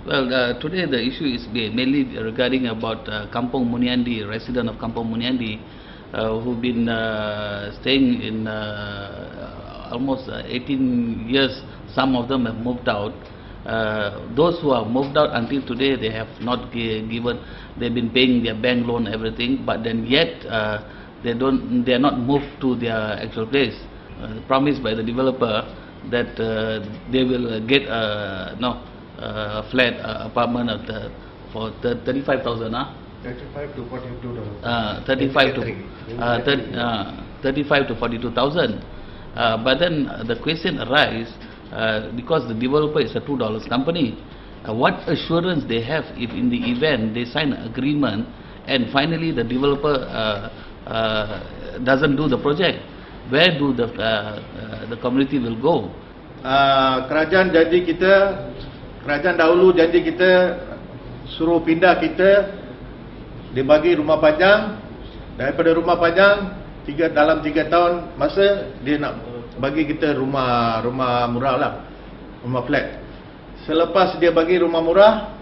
Well, today the issue is mainly regarding about Kampung Muniandi, resident of Kampung Muniandi, who've been staying in almost 18 years. Some of them have moved out. Those who have moved out until today, they have not given. They've been paying their bank loan, everything, but then yet they are not moved to their actual place. Promised by the developer that they will get flat apartment for 35,000. 35 to 42. 35 to 42,000. But then the question arises, because the developer is a $2 company, what assurance they have if in the event they sign an agreement and finally the developer doesn't do the project? Where do the community will go? Kerajaan janji kita, kerajaan dahulu janji kita suruh pindah kita, dibagi rumah panjang. Daripada rumah panjang dalam 3 tahun masa dia nak bagi kita rumah murah lah, rumah flat. Selepas dia bagi rumah murah,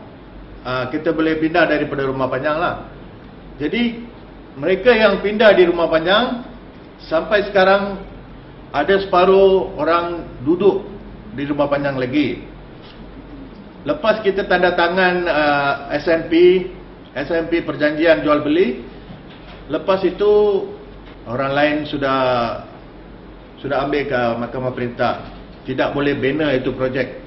kita boleh pindah daripada rumah panjang lah. Jadi mereka yang pindah di rumah panjang sampai sekarang ada separuh orang duduk di rumah panjang lagi. Lepas kita tanda tangan SNP perjanjian jual beli, lepas itu orang lain sudah ambil ke Mahkamah Perintah, tidak boleh bina itu projek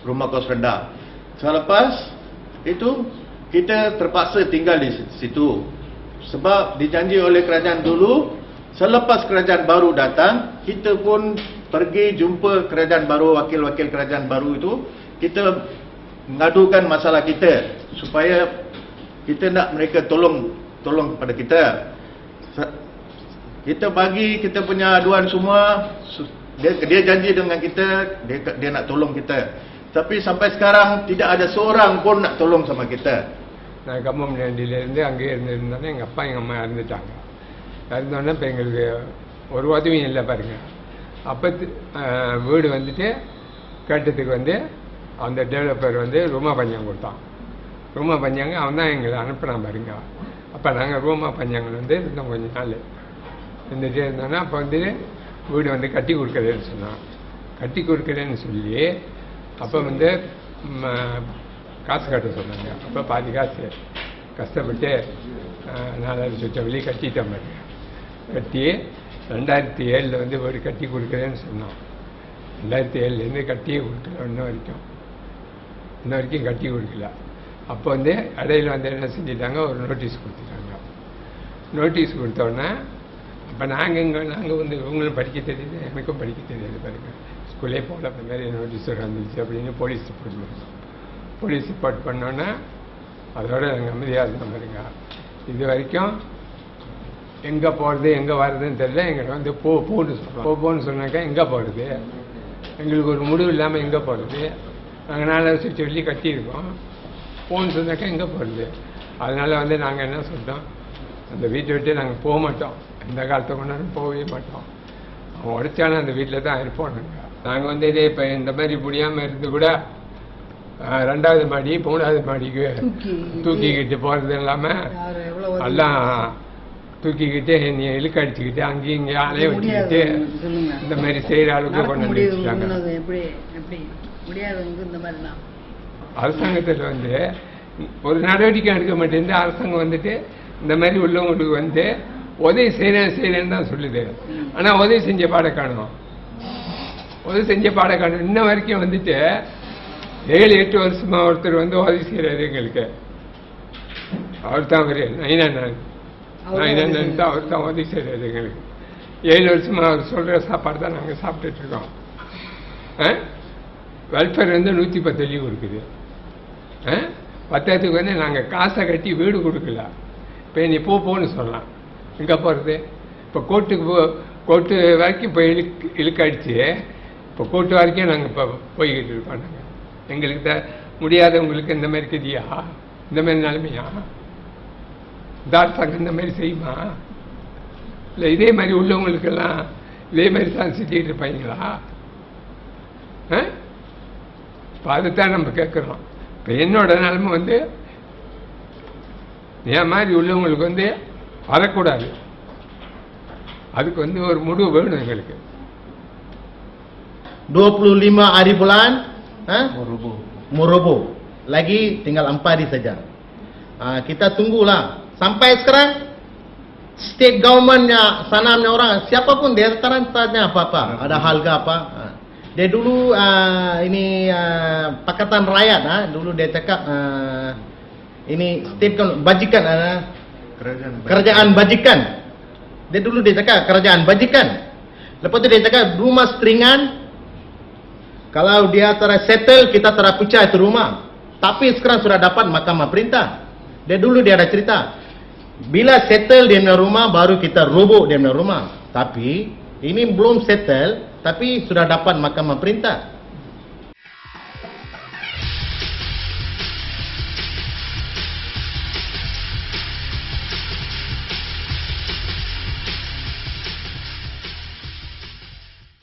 rumah kos rendah. Selepas itu kita terpaksa tinggal di situ sebab dijanji oleh kerajaan dulu. Selepas kerajaan baru datang, kita pun pergi jumpa kerajaan baru, wakil-wakil kerajaan baru itu, kita mengadukan masalah kita supaya kita nak mereka tolong kepada kita. Kita bagi kita punya aduan semua, dia janji dengan kita, dia nak tolong kita. Tapi sampai sekarang tidak ada seorang pun nak tolong sama kita. நான் கம்பம் நேண்டிலேருந்து அங்கே இருந்திருந்தோன்னே எங்கள் அப்பா எங்கள் அம்மா இறந்துட்டாங்க. இருந்தோடனே இப்போ எங்களுக்கு ஒரு உதவியும் இல்லை பாருங்க. அப்போ வீடு வந்துட்டு கேட்டதுக்கு அந்த டெவலப்பர் ரூமா பஞ்சாங்க கொடுத்தான். ரூமா பஞ்சாங்க அவன் தான் எங்களை அனுப்பினான் பாருங்க. அப்போ நாங்கள் ரூமா பஞ்சாங்கள் இருந்தோம் கொஞ்ச நாள் இருந்துகிட்டே இருந்தோன்னா அப்போ வீடு கட்டி கொடுக்குறேன்னு சொன்னான். கட்டி கொடுக்குறேன்னு சொல்லி அப்போ காசு கட்ட சொன்னாங்க. அப்போ பாதி காசு கஷ்டப்பட்டு 4,00,000 வெளியே கட்டிட்டேன் பாருங்க. கட்டி 2007 வீடு கட்டி கொடுக்குறேன்னு சொன்னோம். 2007 கட்டியே கொடுக்கல, இன்ன வரைக்கும் கட்டி கொடுக்கல. அப்போ இடையில என்ன செஞ்சிட்டாங்க, ஒரு நோட்டீஸ் கொடுத்துட்டாங்க. நோட்டீஸ் கொடுத்தோடனே அப்போ நாங்கள் இவங்களும் படிக்க தெரியுது, எனக்கும் படிக்க தெரியாது பாருங்க. ஸ்கூலே போகல, அந்த மாதிரி நோட்டீஸ் வந்துச்சு அப்படின்னு போலீஸ் ரிப்போர்ட் பண்ணோம். போலீஸ் ரிப்போர்ட் பண்ணோன்னே அதோட நாங்கள் அமைதியாக இருந்தோம் பாருங்க. இது வரைக்கும் எங்கே போகிறது எங்கே வர்றதுன்னு தெரியல. எங்களை போன்னு சொல்கிறோம். போன்னு சொன்னாக்கா எங்கே போகிறது, எங்களுக்கு ஒரு முடிவு இல்லாமல் எங்கே போகிறது. நாங்கள் 4,00,000 சொல்லி கட்டியிருக்கோம். போன்னு சொன்னாக்கா எங்கே போகிறது. அதனால் நாங்கள் என்ன சொல்லிட்டோம், அந்த வீட்டை விட்டு நாங்கள் போக மாட்டோம். இந்த காலத்தை கொண்டாலும் போகவே மாட்டோம். அவன் உடைச்சாலும் அந்த வீட்டில் தான் இருப்போம். நாங்கள் இதே இப்போ இந்த மாதிரி முடியாமல் இருந்து கூட 2வது மாடி 3வது மாடிக்கு தூக்கிக்கிட்டு போகிறது இல்லாமல் எல்லாம் தூக்கிக்கிட்டு நீ இழுக்கடிச்சுக்கிட்டு அங்கேயும் இங்கே ஆளையே வச்சுக்கிட்டு இந்த மாதிரி செய்கிற அளவுக்கு கொண்டு வந்து வச்சுட்டாங்க. அரசாங்கத்தில் ஒரு நடவடிக்கை எடுக்க மாட்டேங்குது. அரசாங்கம் இந்த மாதிரி உள்ளவங்களுக்கு உதவி செய்கிறேன்னு தான் சொல்லுது. ஆனால் உதவி செஞ்ச பாட காணும். இன்ன வரைக்கும் 7-8 வருஷமா ஒருத்தர் உதவி செய்கிறாரு எங்களுக்கு. அவர் தான் நைனான் தான் அவர் தான் உதவி செய்கிறாரு எங்களுக்கு. 7 வருஷமா அவர் சொல்கிற சாப்பாடு தான் நாங்கள் சாப்பிட்டுட்டு இருக்கோம். வெல்ஃபேர் 110 லீவ் கொடுக்குது. 10த்துக்கு நாங்கள் காசை கட்டி வீடு கொடுக்கல. இப்போ நீ போன்னு சொல்லலாம், எங்கே போகிறது. இப்போ கோர்ட்டு வரைக்கும் இப்போ இழுக்கடிச்சு இப்போ கோர்ட்டு வரைக்கும் நாங்கள் இப்போ போய்கிட்டு இருக்கோம். நாங்கள் எங்களுக்கு முடியாதவங்களுக்கு இந்த மாதிரி கதியா, இந்த மாதிரி நிலைமையா, தார்சாங்க இந்த மாதிரி செய்யுமா? இல்லை இதே மாதிரி உள்ளவங்களுக்கெல்லாம் இதே மாதிரி தான் செஞ்சுட்டு இருப்பாங்களா? இப்போ அதுதான் நம்ம கேட்குறோம். இப்போ என்னோட நிலைமை வந்து என் மாதிரி உள்ளவங்களுக்கு வந்து வரக்கூடாது. அதுக்கு வந்து ஒரு முடிவு வேணும் எங்களுக்கு. 25 hari bulan meroboh. Lagi tinggal 4 hari saja. Kita tunggulah. Sampai sekarang state government-nya, sanamnya orang, siapapun dia tanya apa-apa, ada harga apa. Dia dulu ini Pakatan Rakyat, dulu dia cakap ini state government, bajikan, kerajaan bajikan. Dia dulu dia cakap kerajaan bajikan. Lepas tu dia cakap rumah seteringan, kalau dia settle kita terpecah itu rumah. Tapi sekarang sudah dapat mahkamah perintah. Dia dulu dia ada cerita, bila settle dia punya rumah baru kita roboh dia punya rumah. Tapi ini belum settle, tapi sudah dapat mahkamah perintah.